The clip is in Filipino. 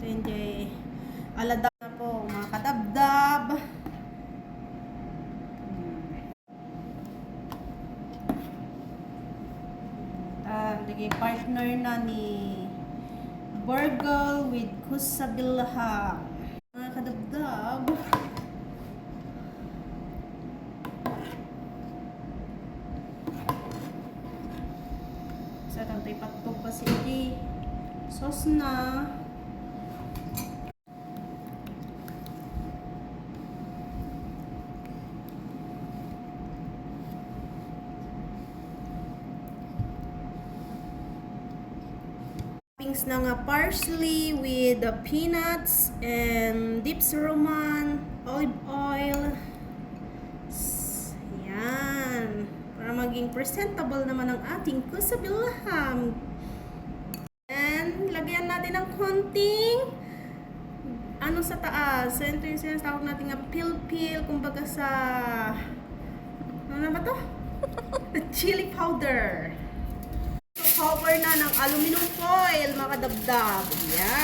Ito hindi aladab na po mga kadabdab. Lagi partner na ni burger with kusabilha. Mga kadabdab. Sa tantay patog pa si sauce na. Toppings na nga parsley with the peanuts and dips roman, olive oil. Yan. Para maging presentable naman ang ating kusabilham. And lagyan natin ng konting ano sa taas. So, ito yung sinasawag natin nga pil-pil. Kumbaga sa ano na ba to? Chili powder. Cover na ng aluminum foil, mga kadabdab. Yan.